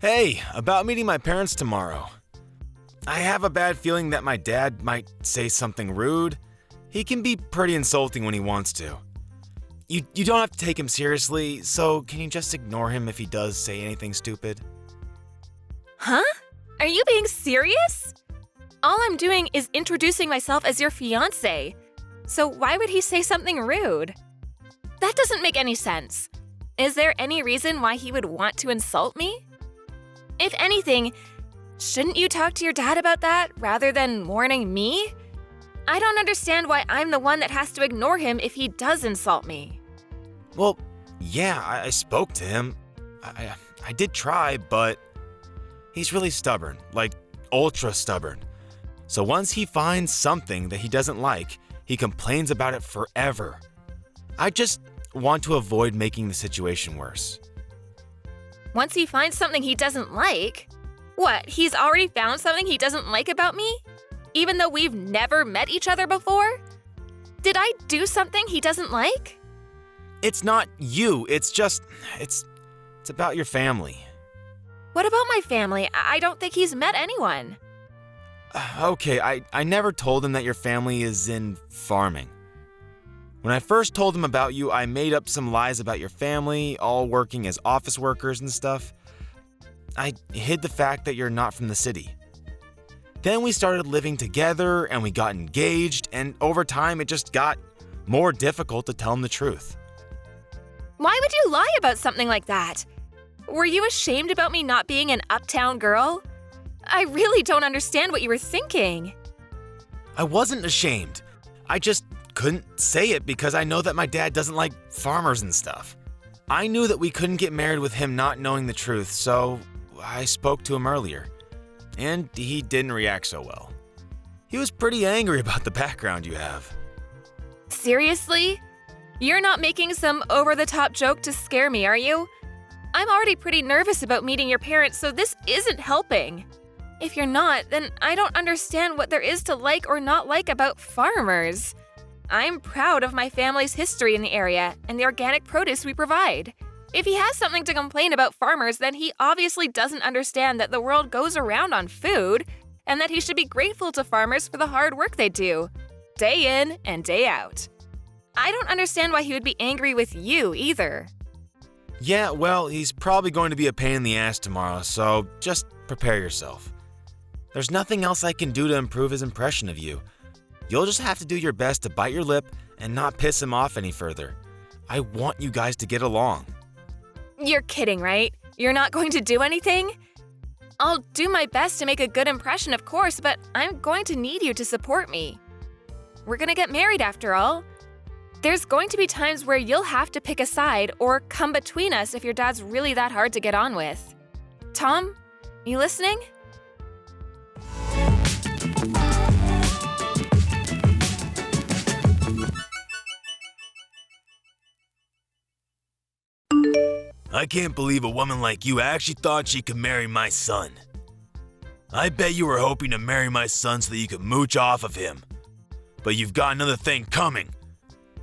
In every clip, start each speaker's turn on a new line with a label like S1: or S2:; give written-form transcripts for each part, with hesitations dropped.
S1: Hey, about meeting my parents tomorrow. I have a bad feeling that my dad might say something rude. He can be pretty insulting when he wants to. You don't have to take him seriously, so can you just ignore him if he does say anything stupid?
S2: Huh? Are you being serious? All I'm doing is introducing myself as your fiancé. So why would he say something rude? That doesn't make any sense. Is there any reason why he would want to insult me? If anything, shouldn't you talk to your dad about that rather than warning me? I don't understand why I'm the one that has to ignore him if he does insult me.
S1: Well, yeah, I spoke to him. I did try, but he's really stubborn, like ultra stubborn. So once he finds something that he doesn't like, he complains about it forever. I just want to avoid making the situation worse.
S2: Once he finds something he doesn't like? What, he's already found something he doesn't like about me? Even though we've never met each other before? Did I do something he doesn't like?
S1: It's not you, it's about your family.
S2: What about my family? I don't think he's met anyone.
S1: Okay, I never told him that your family is in farming. When I first told him about you, I made up some lies about your family, all working as office workers and stuff. I hid the fact that you're not from the city. Then we started living together and we got engaged, and over time it just got more difficult to tell him the truth.
S2: Why would you lie about something like that? Were you ashamed about me not being an uptown girl? I really don't understand what you were thinking.
S1: I wasn't ashamed. I just couldn't say it because I know that my dad doesn't like farmers and stuff. I knew that we couldn't get married with him not knowing the truth, so I spoke to him earlier. And he didn't react so well. He was pretty angry about the background you have.
S2: Seriously? You're not making some over-the-top joke to scare me, are you? I'm already pretty nervous about meeting your parents, so this isn't helping. If you're not, then I don't understand what there is to like or not like about farmers. I'm proud of my family's history in the area and the organic produce we provide. If he has something to complain about farmers, then he obviously doesn't understand that the world goes around on food and that he should be grateful to farmers for the hard work they do, day in and day out. I don't understand why he would be angry with you either.
S1: Yeah, well, he's probably going to be a pain in the ass tomorrow, so just prepare yourself. There's nothing else I can do to improve his impression of you. You'll just have to do your best to bite your lip and not piss him off any further. I want you guys to get along.
S2: You're kidding, right? You're not going to do anything? I'll do my best to make a good impression, of course, but I'm going to need you to support me. We're gonna get married after all. There's going to be times where you'll have to pick a side or come between us if your dad's really that hard to get on with. Tom, you listening?
S1: I can't believe a woman like you actually thought she could marry my son. I bet you were hoping to marry my son so that you could mooch off of him. But you've got another thing coming.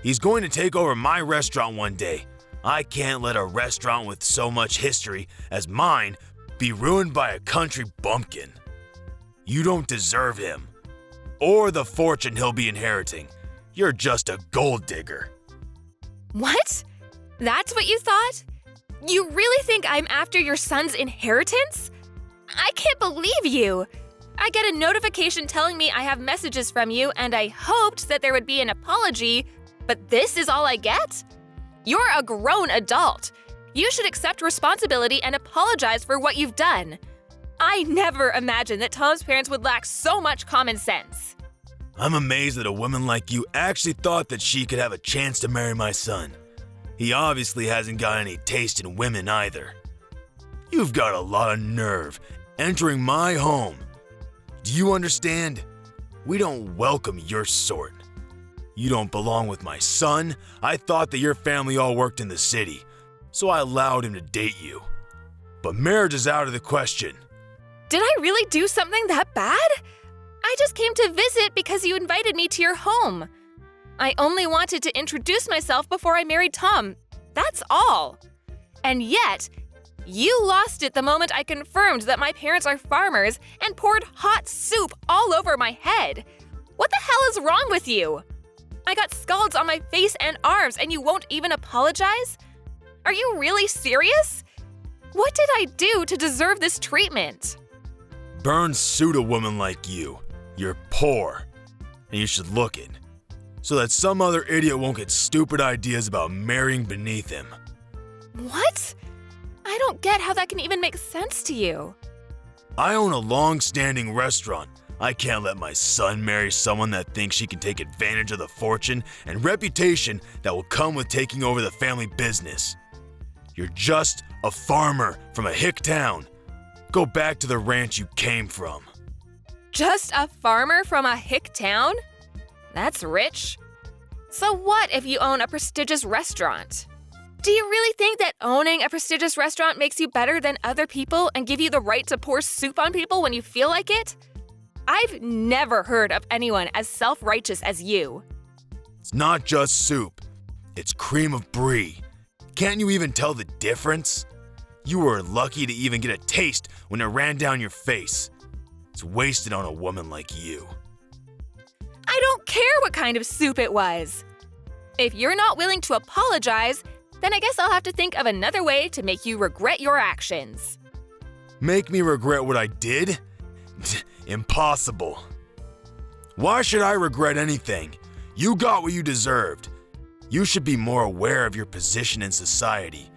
S1: He's going to take over my restaurant one day. I can't let a restaurant with so much history as mine be ruined by a country bumpkin. You don't deserve him, or the fortune he'll be inheriting. You're just a gold digger.
S2: What? That's what you thought? You really think I'm after your son's inheritance? I can't believe you! I get a notification telling me I have messages from you, and I hoped that there would be an apology, but this is all I get? You're a grown adult. You should accept responsibility and apologize for what you've done. I never imagined that Tom's parents would lack so much common sense.
S1: I'm amazed that a woman like you actually thought that she could have a chance to marry my son. He obviously hasn't got any taste in women either. You've got a lot of nerve entering my home. Do you understand? We don't welcome your sort. You don't belong with my son. I thought that your family all worked in the city, so I allowed him to date you. But marriage is out of the question.
S2: Did I really do something that bad? I just came to visit because you invited me to your home. I only wanted to introduce myself before I married Tom. That's all. And yet, You lost it the moment I confirmed that my parents are farmers and poured hot soup all over my head. What the hell is wrong with you? I got scalds on my face and arms and you won't even apologize? Are you really serious? What did I do to deserve this treatment?
S1: Burns suit a woman like you. You're poor, and you should look it, so that some other idiot won't get stupid ideas about marrying beneath him.
S2: What? I don't get how that can even make sense to you.
S1: I own a long-standing restaurant. I can't let my son marry someone that thinks she can take advantage of the fortune and reputation that will come with taking over the family business. You're just a farmer from a hick town. Go back to the ranch you came from.
S2: Just a farmer from a hick town? That's rich. So what if you own a prestigious restaurant? Do you really think that owning a prestigious restaurant makes you better than other people and give you the right to pour soup on people when you feel like it? I've never heard of anyone as self-righteous as you.
S1: It's not just soup. It's cream of brie. Can't you even tell the difference? You were lucky to even get a taste when it ran down your face. It's wasted on a woman like you.
S2: I don't care what kind of soup it was. If you're not willing to apologize, then I guess I'll have to think of another way to make you regret your actions.
S1: Make me regret what I did? Impossible. Why should I regret anything? You got what you deserved. You should be more aware of your position in society.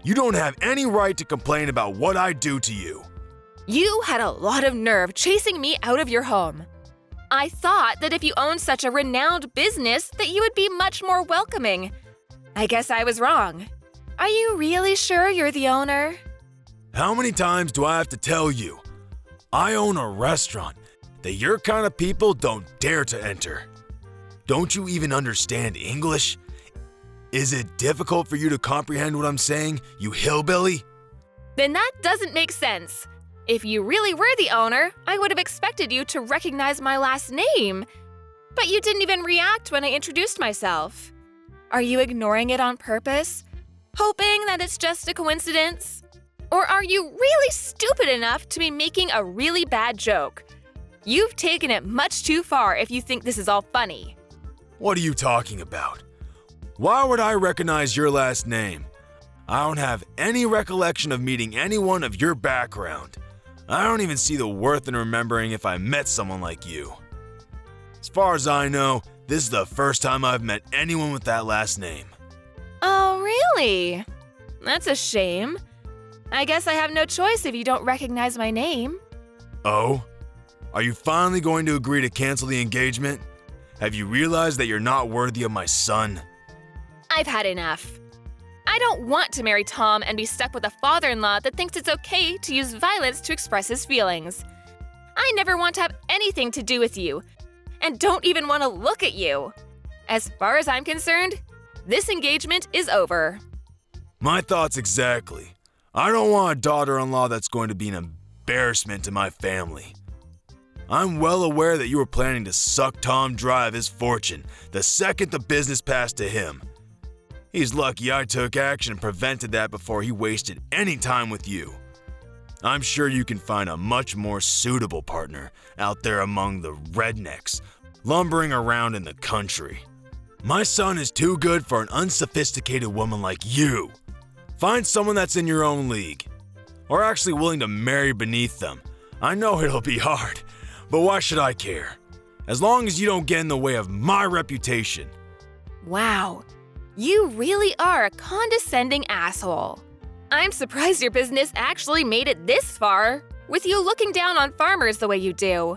S1: You don't have any right to complain about what I do to you.
S2: You had a lot of nerve chasing me out of your home. I thought that if you owned such a renowned business that you would be much more welcoming. I guess I was wrong. Are you really sure you're the owner?
S1: How many times do I have to tell you? I own a restaurant that your kind of people don't dare to enter. Don't you even understand English? Is it difficult for you to comprehend what I'm saying, you hillbilly?
S2: Then that doesn't make sense. If you really were the owner, I would have expected you to recognize my last name. But you didn't even react when I introduced myself. Are you ignoring it on purpose? Hoping that it's just a coincidence? Or are you really stupid enough to be making a really bad joke? You've taken it much too far if you think this is all funny.
S1: What are you talking about? Why would I recognize your last name? I don't have any recollection of meeting anyone of your background. I don't even see the worth in remembering if I met someone like you. As far as I know, this is the first time I've met anyone with that last name.
S2: Oh, really? That's a shame. I guess I have no choice if you don't recognize my name.
S1: Oh? Are you finally going to agree to cancel the engagement? Have you realized that you're not worthy of my son?
S2: I've had enough. I don't want to marry Tom and be stuck with a father-in-law that thinks it's okay to use violence to express his feelings. I never want to have anything to do with you, and don't even want to look at you. As far as I'm concerned, this engagement is over.
S1: My thoughts exactly. I don't want a daughter-in-law that's going to be an embarrassment to my family. I'm well aware that you were planning to suck Tom dry of his fortune the second the business passed to him. He's lucky I took action and prevented that before he wasted any time with you. I'm sure you can find a much more suitable partner out there among the rednecks lumbering around in the country. My son is too good for an unsophisticated woman like you. Find someone that's in your own league, or actually willing to marry beneath them. I know it'll be hard, but why should I care? As long as you don't get in the way of my reputation.
S2: Wow, you really are a condescending asshole. I'm surprised your business actually made it this far, with you looking down on farmers the way you do.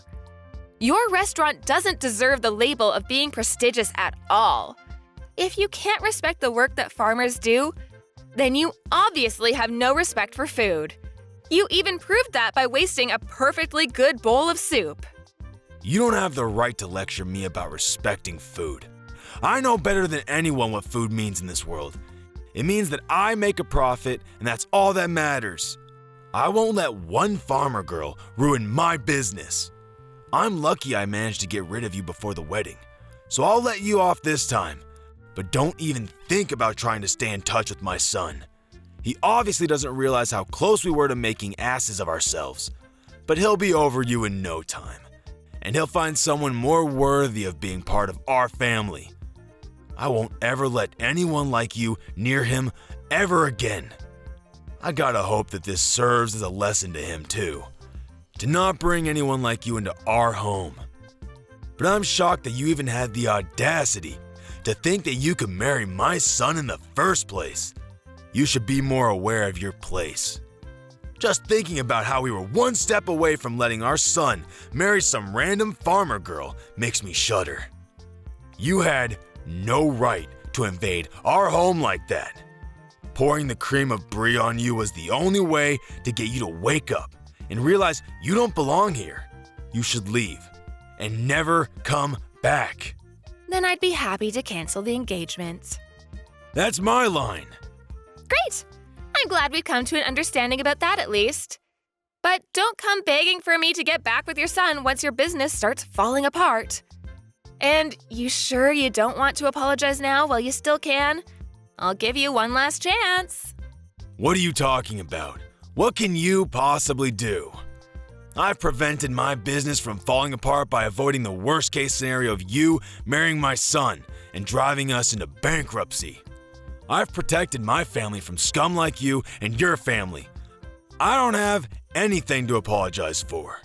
S2: Your restaurant doesn't deserve the label of being prestigious at all. If you can't respect the work that farmers do, then you obviously have no respect for food. You even proved that by wasting a perfectly good bowl of soup.
S1: You don't have the right to lecture me about respecting food. I know better than anyone what food means in this world. It means that I make a profit, and that's all that matters. I won't let one farmer girl ruin my business. I'm lucky I managed to get rid of you before the wedding, so I'll let you off this time. But don't even think about trying to stay in touch with my son. He obviously doesn't realize how close we were to making asses of ourselves. But he'll be over you in no time. And he'll find someone more worthy of being part of our family. I won't ever let anyone like you near him ever again. I gotta hope that this serves as a lesson to him too. To not bring anyone like you into our home. But I'm shocked that you even had the audacity to think that you could marry my son in the first place. You should be more aware of your place. Just thinking about how we were one step away from letting our son marry some random farmer girl makes me shudder. You had no right to invade our home like that. Pouring the cream of brie on you was the only way to get you to wake up and realize you don't belong here. You should leave and never come back.
S2: Then I'd be happy to cancel the engagement.
S1: That's my line.
S2: Great! I'm glad we've come to an understanding about that at least. But don't come begging for me to get back with your son once your business starts falling apart. And you sure you don't want to apologize now while you still can? I'll give you one last chance.
S1: What are you talking about? What can you possibly do? I've prevented my business from falling apart by avoiding the worst case scenario of you marrying my son and driving us into bankruptcy. I've protected my family from scum like you and your family. I don't have anything to apologize for.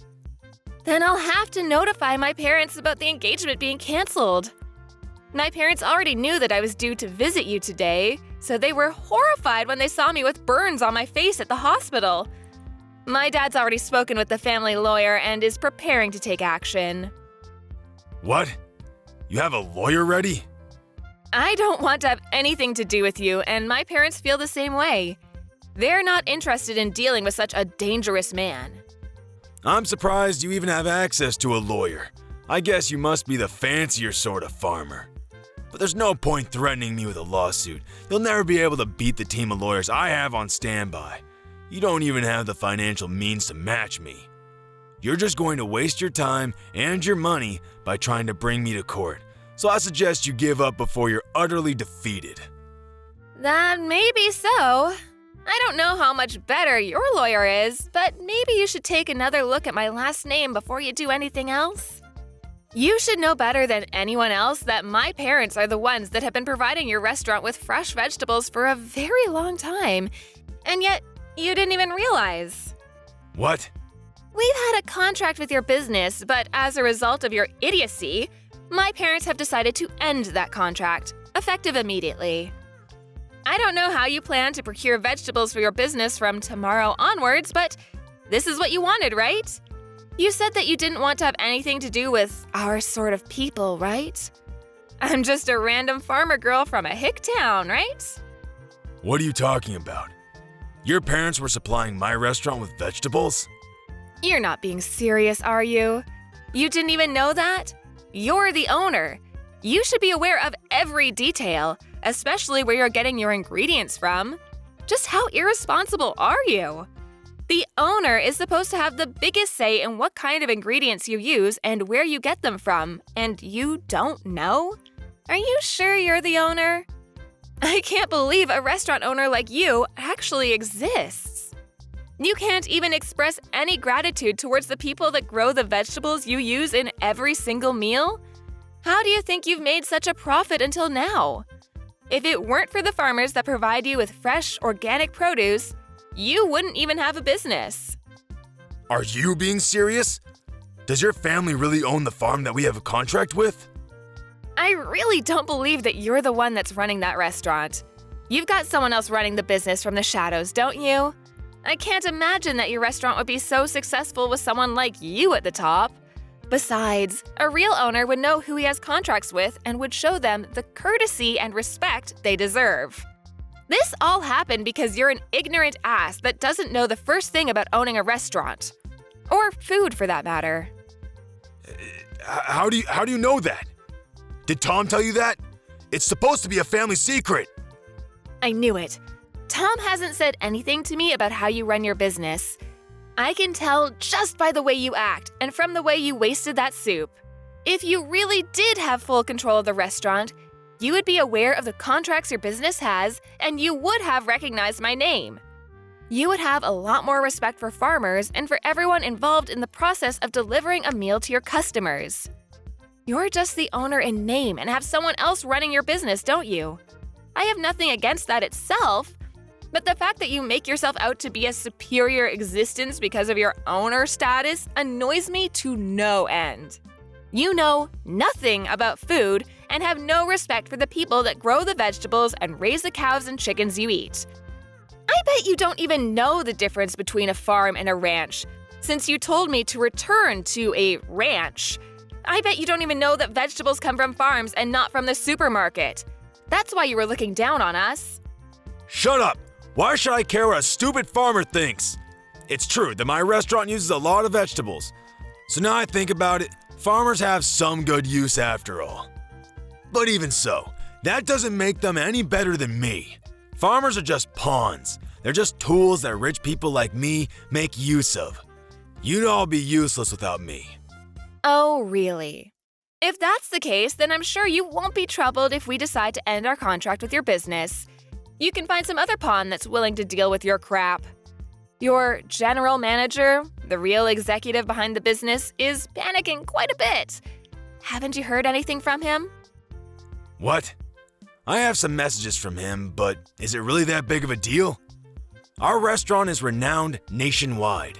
S2: Then I'll have to notify my parents about the engagement being canceled. My parents already knew that I was due to visit you today, so they were horrified when they saw me with burns on my face at the hospital. My dad's already spoken with the family lawyer and is preparing to take action.
S1: What? You have a lawyer ready?
S2: I don't want to have anything to do with you, and my parents feel the same way. They're not interested in dealing with such a dangerous man.
S1: I'm surprised you even have access to a lawyer. I guess you must be the fancier sort of farmer. But there's no point threatening me with a lawsuit. You'll never be able to beat the team of lawyers I have on standby. You don't even have the financial means to match me. You're just going to waste your time and your money by trying to bring me to court. So I suggest you give up before you're utterly defeated.
S2: That may be so. I don't know how much better your lawyer is, but maybe you should take another look at my last name before you do anything else. You should know better than anyone else that my parents are the ones that have been providing your restaurant with fresh vegetables for a very long time, and yet you didn't even realize.
S1: What?
S2: We've had a contract with your business, but as a result of your idiocy, my parents have decided to end that contract, effective immediately. I don't know how you plan to procure vegetables for your business from tomorrow onwards, but this is what you wanted, right? You said that you didn't want to have anything to do with our sort of people, right? I'm just a random farmer girl from a hick town, right?
S1: What are you talking about? Your parents were supplying my restaurant with vegetables?
S2: You're not being serious, are you? You didn't even know that? You're the owner. You should be aware of every detail, especially where you're getting your ingredients from. Just how irresponsible are you? The owner is supposed to have the biggest say in what kind of ingredients you use and where you get them from, and you don't know? Are you sure you're the owner? I can't believe a restaurant owner like you actually exists. You can't even express any gratitude towards the people that grow the vegetables you use in every single meal? How do you think you've made such a profit until now? If it weren't for the farmers that provide you with fresh, organic produce, you wouldn't even have a business.
S1: Are you being serious? Does your family really own the farm that we have a contract with?
S2: I really don't believe that you're the one that's running that restaurant. You've got someone else running the business from the shadows, don't you? I can't imagine that your restaurant would be so successful with someone like you at the top. Besides, a real owner would know who he has contracts with and would show them the courtesy and respect they deserve. This all happened because you're an ignorant ass that doesn't know the first thing about owning a restaurant. Or food, for that matter.
S1: How do you know that? Did Tom tell you that? It's supposed to be a family secret.
S2: I knew it. Tom hasn't said anything to me about how you run your business. I can tell just by the way you act and from the way you wasted that soup. If you really did have full control of the restaurant, you would be aware of the contracts your business has, and you would have recognized my name. You would have a lot more respect for farmers and for everyone involved in the process of delivering a meal to your customers. You're just the owner in name and have someone else running your business, don't you? I have nothing against that itself, but the fact that you make yourself out to be a superior existence because of your owner status annoys me to no end. You know nothing about food and have no respect for the people that grow the vegetables and raise the cows and chickens you eat. I bet you don't even know the difference between a farm and a ranch, since you told me to return to a ranch. I bet you don't even know that vegetables come from farms and not from the supermarket. That's why you were looking down on us.
S1: Shut up! Why should I care what a stupid farmer thinks? It's true that my restaurant uses a lot of vegetables. So now I think about it, farmers have some good use after all. But even so, that doesn't make them any better than me. Farmers are just pawns. They're just tools that rich people like me make use of. You'd all be useless without me.
S2: Oh, really? If that's the case, then I'm sure you won't be troubled if we decide to end our contract with your business. You can find some other pawn that's willing to deal with your crap. Your general manager, the real executive behind the business, is panicking quite a bit. Haven't you heard anything from him?
S1: What? I have some messages from him, but is it really that big of a deal? Our restaurant is renowned nationwide.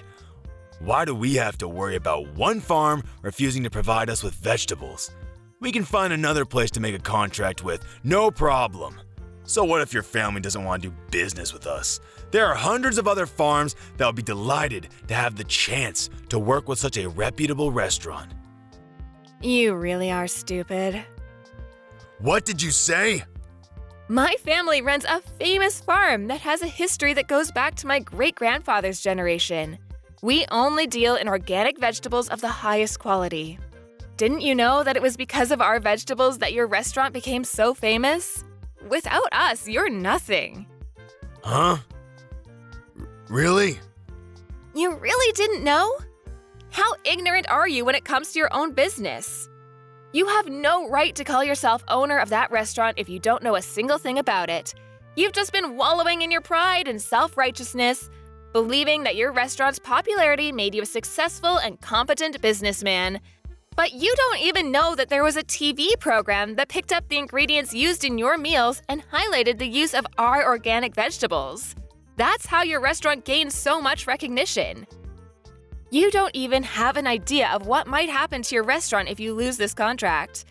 S1: Why do we have to worry about one farm refusing to provide us with vegetables? We can find another place to make a contract with, no problem. So what if your family doesn't want to do business with us? There are hundreds of other farms that would be delighted to have the chance to work with such a reputable restaurant.
S2: You really are stupid.
S1: What did you say?
S2: My family runs a famous farm that has a history that goes back to my great-grandfather's generation. We only deal in organic vegetables of the highest quality. Didn't you know that it was because of our vegetables that your restaurant became so famous? Without us, you're nothing.
S1: Huh? Really?
S2: You really didn't know? How ignorant are you when it comes to your own business? You have no right to call yourself owner of that restaurant if you don't know a single thing about it. You've just been wallowing in your pride and self-righteousness, believing that your restaurant's popularity made you a successful and competent businessman. But you don't even know that there was a TV program that picked up the ingredients used in your meals and highlighted the use of our organic vegetables. That's how your restaurant gained so much recognition. You don't even have an idea of what might happen to your restaurant if you lose this contract.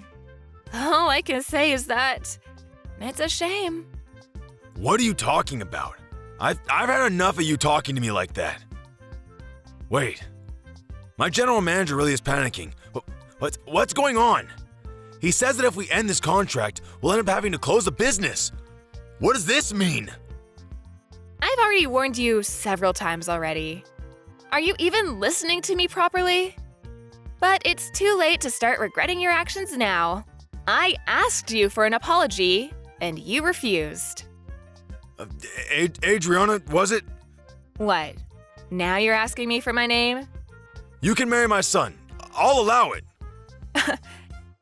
S2: All I can say is that it's a shame.
S1: What are you talking about? I've had enough of you talking to me like that. Wait. My general manager really is panicking. What's going on? He says that if we end this contract, we'll end up having to close the business. What does this mean?
S2: I've already warned you several times already. Are you even listening to me properly? But it's too late to start regretting your actions now. I asked you for an apology, and you refused.
S1: Adriana, was it?
S2: What? Now you're asking me for my name?
S1: You can marry my son. I'll allow it.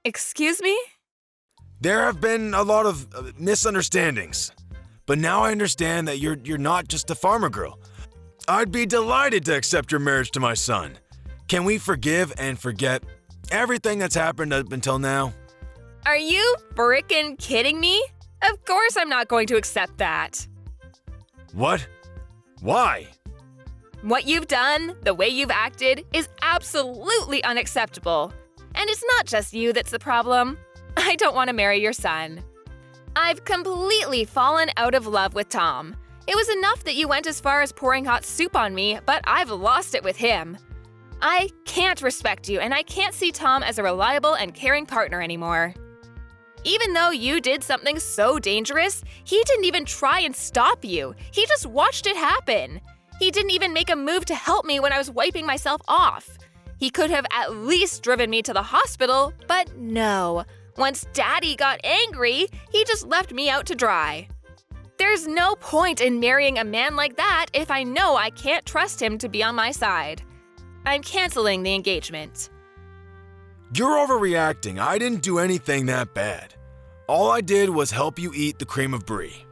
S2: Excuse me?
S1: There have been a lot of misunderstandings. But now I understand that you're not just a farmer girl. I'd be delighted to accept your marriage to my son. Can we forgive and forget everything that's happened up until now?
S2: Are you frickin' kidding me? Of course I'm not going to accept that.
S1: What? Why?
S2: What you've done, the way you've acted, is absolutely unacceptable. And it's not just you that's the problem. I don't want to marry your son. I've completely fallen out of love with Tom. It was enough that you went as far as pouring hot soup on me, but I've lost it with him. I can't respect you, and I can't see Tom as a reliable and caring partner anymore. Even though you did something so dangerous, he didn't even try and stop you. He just watched it happen. He didn't even make a move to help me when I was wiping myself off. He could have at least driven me to the hospital, but no. Once Daddy got angry, he just left me out to dry. There's no point in marrying a man like that if I know I can't trust him to be on my side. I'm canceling the engagement.
S1: You're overreacting. I didn't do anything that bad. All I did was help you eat the cream of brie.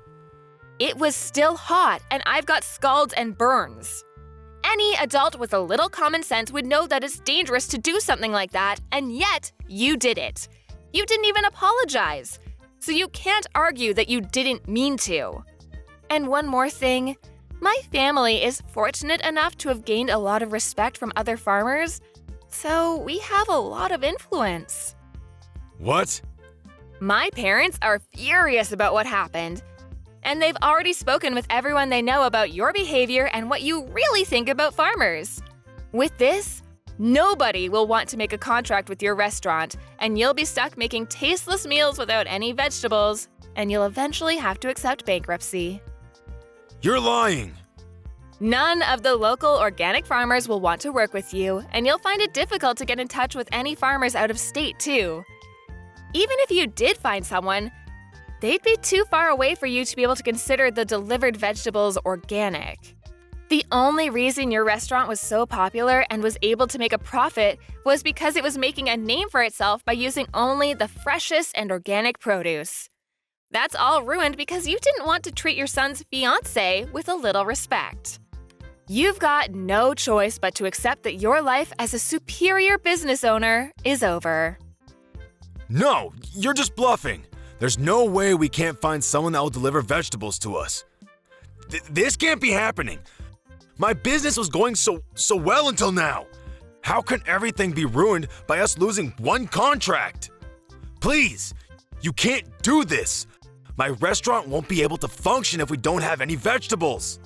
S2: It was still hot, and I've got scalds and burns. Any adult with a little common sense would know that it's dangerous to do something like that, and yet you did it. You didn't even apologize. So you can't argue that you didn't mean to. And one more thing, my family is fortunate enough to have gained a lot of respect from other farmers, so we have a lot of influence.
S1: What?
S2: My parents are furious about what happened, and they've already spoken with everyone they know about your behavior and what you really think about farmers. With this, nobody will want to make a contract with your restaurant, and you'll be stuck making tasteless meals without any vegetables, and you'll eventually have to accept bankruptcy.
S1: You're lying.
S2: None of the local organic farmers will want to work with you, and you'll find it difficult to get in touch with any farmers out of state, too. Even if you did find someone, they'd be too far away for you to be able to consider the delivered vegetables organic. The only reason your restaurant was so popular and was able to make a profit was because it was making a name for itself by using only the freshest and organic produce. That's all ruined because you didn't want to treat your son's fiancé with a little respect. You've got no choice but to accept that your life as a superior business owner is over.
S1: No, you're just bluffing. There's no way we can't find someone that will deliver vegetables to us. This can't be happening. My business was going so well until now. How can everything be ruined by us losing one contract? Please, you can't do this. My restaurant won't be able to function if we don't have any vegetables.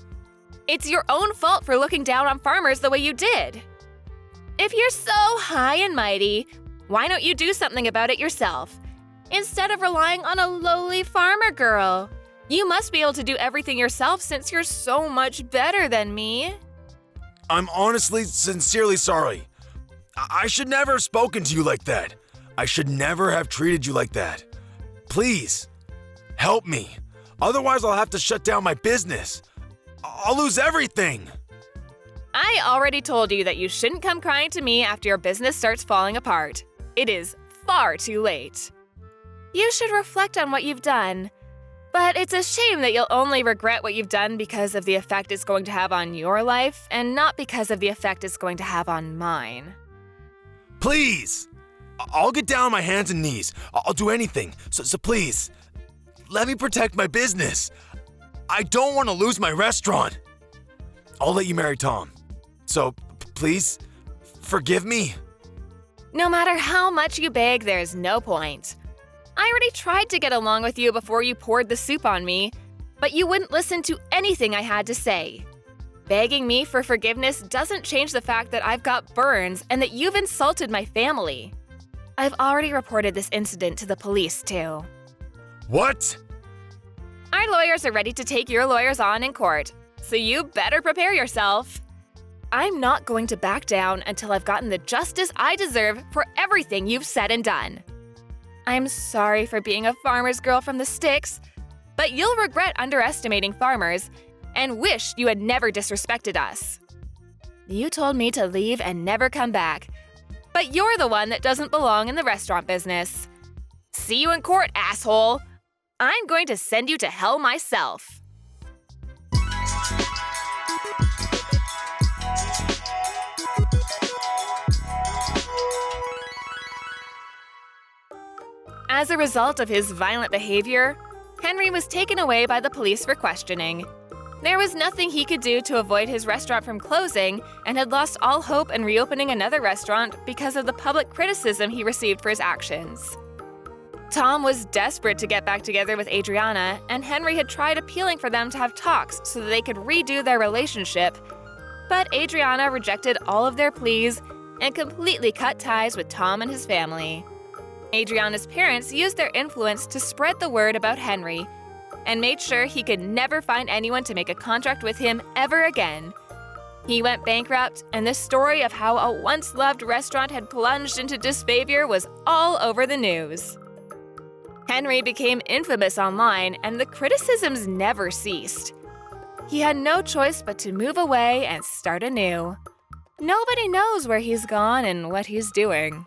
S2: It's your own fault for looking down on farmers the way you did. If you're so high and mighty, why don't you do something about it yourself? Instead of relying on a lowly farmer girl. You must be able to do everything yourself since you're so much better than me.
S1: I'm honestly, sincerely sorry. I should never have spoken to you like that. I should never have treated you like that. Please, help me. Otherwise, I'll have to shut down my business. I'll lose everything.
S2: I already told you that you shouldn't come crying to me after your business starts falling apart. It is far too late. You should reflect on what you've done. But it's a shame that you'll only regret what you've done because of the effect it's going to have on your life and not because of the effect it's going to have on mine.
S1: Please! I'll get down on my hands and knees. I'll do anything. So please, let me protect my business. I don't want to lose my restaurant. I'll let you marry Tom. So please, forgive me.
S2: No matter how much you beg, there's no point. I already tried to get along with you before you poured the soup on me, but you wouldn't listen to anything I had to say. Begging me for forgiveness doesn't change the fact that I've got burns and that you've insulted my family. I've already reported this incident to the police, too.
S1: What?
S2: Our lawyers are ready to take your lawyers on in court, so you better prepare yourself. I'm not going to back down until I've gotten the justice I deserve for everything you've said and done. I'm sorry for being a farmer's girl from the sticks, but you'll regret underestimating farmers and wish you had never disrespected us. You told me to leave and never come back, but you're the one that doesn't belong in the restaurant business. See you in court, asshole! I'm going to send you to hell myself. As a result of his violent behavior, Henry was taken away by the police for questioning. There was nothing he could do to avoid his restaurant from closing and had lost all hope in reopening another restaurant because of the public criticism he received for his actions. Tom was desperate to get back together with Adriana, and Henry had tried appealing for them to have talks so that they could redo their relationship, but Adriana rejected all of their pleas and completely cut ties with Tom and his family. Adriana's parents used their influence to spread the word about Henry and made sure he could never find anyone to make a contract with him ever again. He went bankrupt, and the story of how a once-loved restaurant had plunged into disfavor was all over the news. Henry became infamous online, and the criticisms never ceased. He had no choice but to move away and start anew. Nobody knows where he's gone and what he's doing.